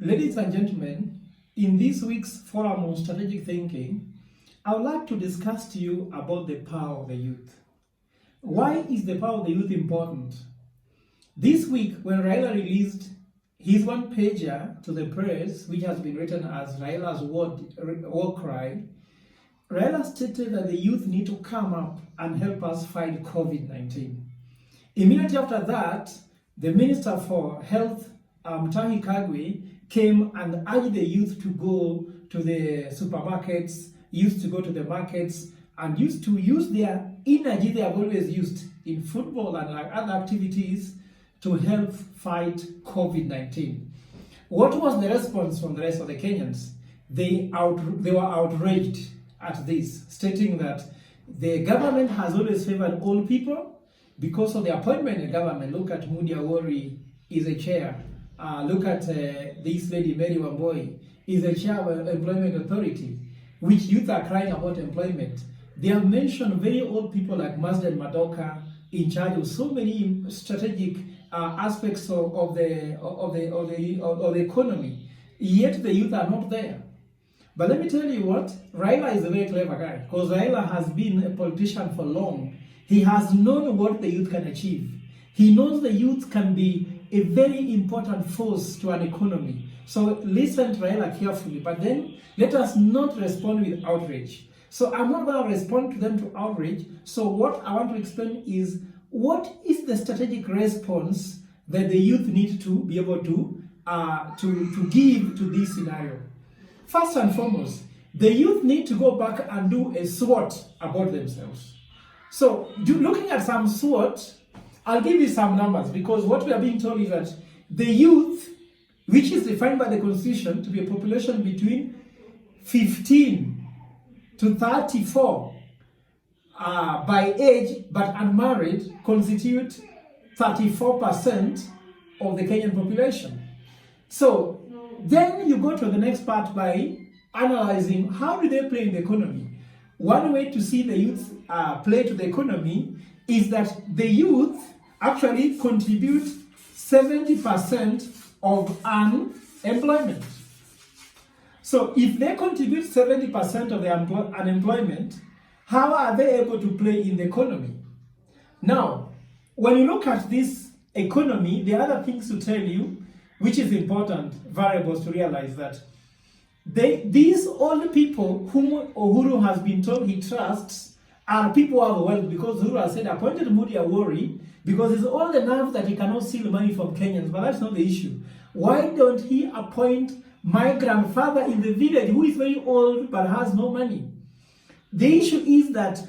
Ladies and gentlemen, in this week's Forum on Strategic Thinking, I would like to discuss to you about the power of the youth. Why is the power of the youth important? This week, when Raila released his one-pager to the press, which has been written as Raila's war cry, Raila stated that the youth need to come up and help us fight Covid-19. Immediately after that, the Minister for Health, Mutahi Kagwe, came and urged the youth to go to the supermarkets, used to go to the markets, and used to use their energy they have always used in football and other activities to help fight Covid-19. What was the response from the rest of the Kenyans? They were outraged at this, stating that the government has always favored old people because of the appointment in government. Look at Mutahi is a chair. Look at this lady, Mary Wamboi, is a chair of employment authority, which youth are crying about employment. They have mentioned very old people like Mazden Madoka in charge of so many strategic aspects of the economy. Yet the youth are not there. But let me tell you what, Raila is a very clever guy, because Raila has been a politician for long. He has known what the youth can achieve. He knows the youth can be a very important force to an economy. So listen to Raila carefully, but then let us not respond with outrage. So I'm not going to respond to them to outrage. So what I want to explain is, what is the strategic response that the youth need to be able to give to this scenario? First and foremost, the youth need to go back and do a SWOT about themselves. So looking at some SWOT, I'll give you some numbers, because what we are being told is that the youth, which is defined by the Constitution to be a population between 15 to 34 by age but unmarried, constitute 34% of the Kenyan population. So then you go to the next part by analyzing how do they play in the economy. One way to see the youth play to the economy is that the youth actually contribute 70% of unemployment. So if they contribute 70% of the unemployment, how are they able to play in the economy? Now, when you look at this economy, there are other things to tell you, which is important variables to realize that these old people whom Uhuru has been told he trusts are people who have wealth, because Uhuru has said appointed Mutahi because he's old enough that he cannot steal money from Kenyans. But that's not the issue. Why don't he appoint my grandfather in the village who is very old but has no money? The issue is that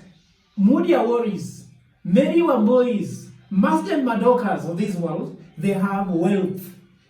Mutahi, Mary Wambois, Mazden Madokas of this world, they have wealth.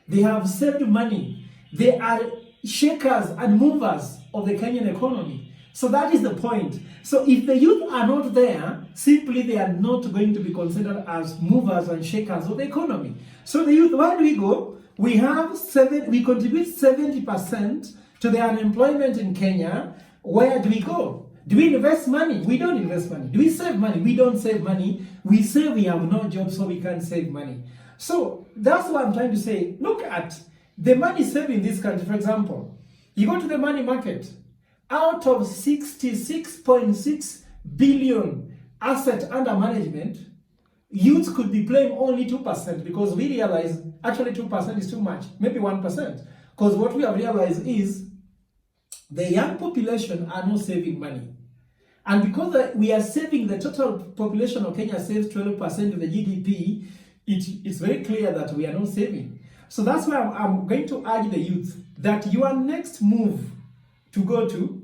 They have saved money. They are shakers and movers of the Kenyan economy. So that is the point. So if the youth are not there, simply they are not going to be considered as movers and shakers of the economy. So the youth, where do we go? We contribute 70% to the unemployment in Kenya. Where do we go? Do we invest money? We don't invest money. Do we save money? We don't save money. We say we have no job, so we can't save money. So that's what I'm trying to say. Look at the money saved in this country. For example, you go to the money market, out of 66.6 billion assets under management, youth could be playing only 2%, because we realize actually 2% is too much, maybe 1%. Because what we have realized is the young population are not saving money. And because we are saving, the total population of Kenya saves 12% of the GDP, it's very clear that we are not saving. So that's why I'm going to urge the youth that your next move to go to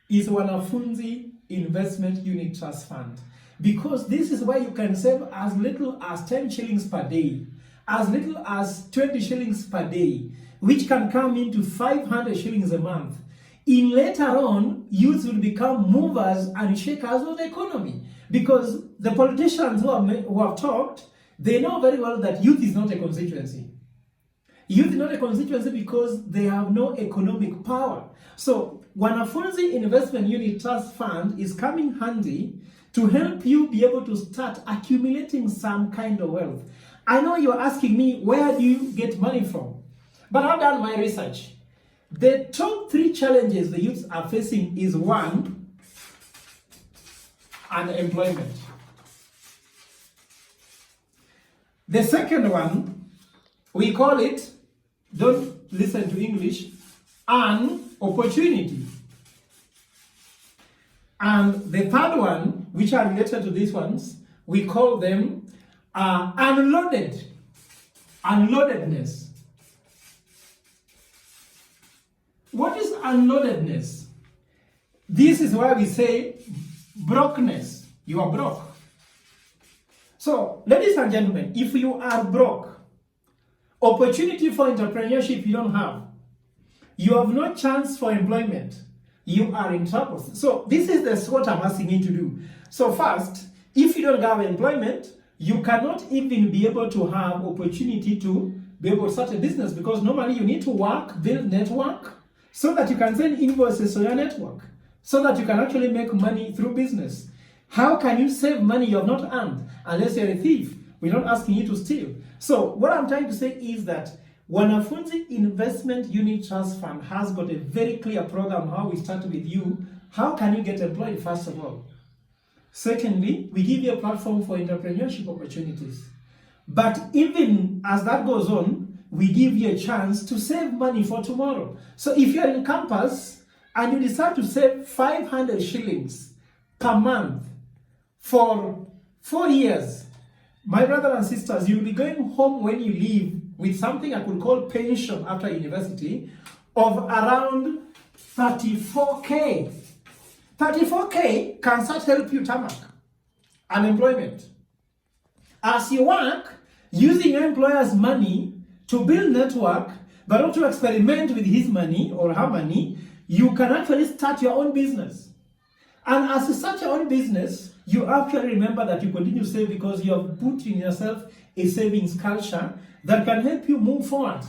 is Wanafunzi Investment Unit Trust Fund. Because this is where you can save as little as 10 shillings per day, as little as 20 shillings per day, which can come into 500 shillings a month. In later on, youth will become movers and shakers of the economy. Because the politicians who have talked, they know very well that youth is not a constituency. Youth is not a constituency because they have no economic power. So Wanafunzi Investment Unit Trust Fund is coming handy to help you be able to start accumulating some kind of wealth. I know you're asking me, where do you get money from? But I've done my research. The top 3 challenges the youths are facing is 1, unemployment. The second one, we call it, don't listen to English, an opportunity. And the third one, which are related to these ones, we call them unloadedness. What is unloadedness? This is why we say brokenness. You are broke. So, ladies and gentlemen, if you are broke, opportunity for entrepreneurship you don't have, you have no chance for employment, you are in trouble. So, this is what I'm asking you to do. So, first, if you don't have employment, you cannot even be able to have opportunity to be able to start a business, because normally you need to work, build network, so that you can send invoices to your network, so that you can actually make money through business. How can you save money you have not earned unless you're a thief? We're not asking you to steal. So what I'm trying to say is that Wanafunzi Investment Unit Trust Fund has got a very clear program how we start with you. How can you get employed, first of all? Secondly, we give you a platform for entrepreneurship opportunities. But even as that goes on, we give you a chance to save money for tomorrow. So if you're in campus and you decide to save 500 shillings per month for 4 years, my brothers and sisters, you'll be going home when you leave with something I could call pension after university of around 34K. 34K can start help you tarmac unemployment. As you work, using your employer's money to build network, but not to experiment with his money or her money, you can actually start your own business. And as you start your own business, you actually remember that you continue to save because you have put in yourself a savings culture that can help you move forward.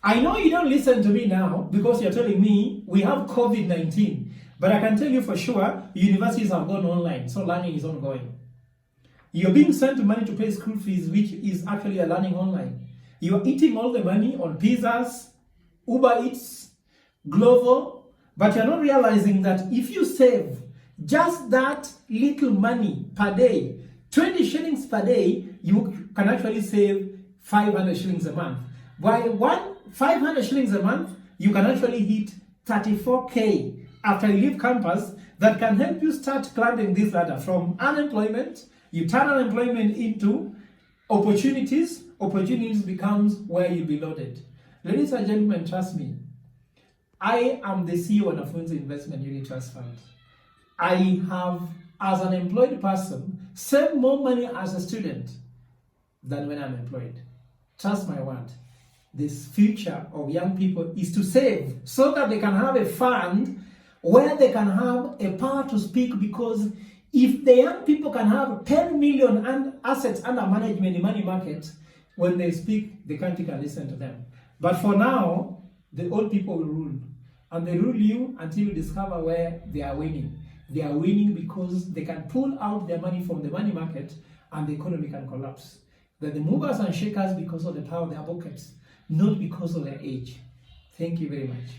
I know you don't listen to me now because you're telling me we have Covid-19, but I can tell you for sure universities have gone online, so learning is ongoing. You're being sent money to pay school fees, which is actually a learning online. You're eating all the money on pizzas, Uber Eats, Glovo, but you're not realizing that if you save just that little money per day, 20 shillings per day, you can actually save 500 shillings a month. While 500 shillings a month, you can actually hit 34K after you leave campus that can help you start climbing this ladder from unemployment. You turn unemployment into opportunities. Opportunities becomes where you'll be loaded. Ladies and gentlemen, trust me. I am the CEO of Wanafunzi Investment Unit Trust Fund. I have, as an employed person, saved more money as a student than when I'm employed. Trust my word. This future of young people is to save so that they can have a fund where they can have a power to speak, because if the young people can have 10 million and assets under management in money market, when they speak, the country can listen to them. But for now, the old people will rule. And they rule you until you discover where they are winning. They are winning because they can pull out their money from the money market and the economy can collapse. They're the movers and shakers because of the power of their pockets, not because of their age. Thank you very much.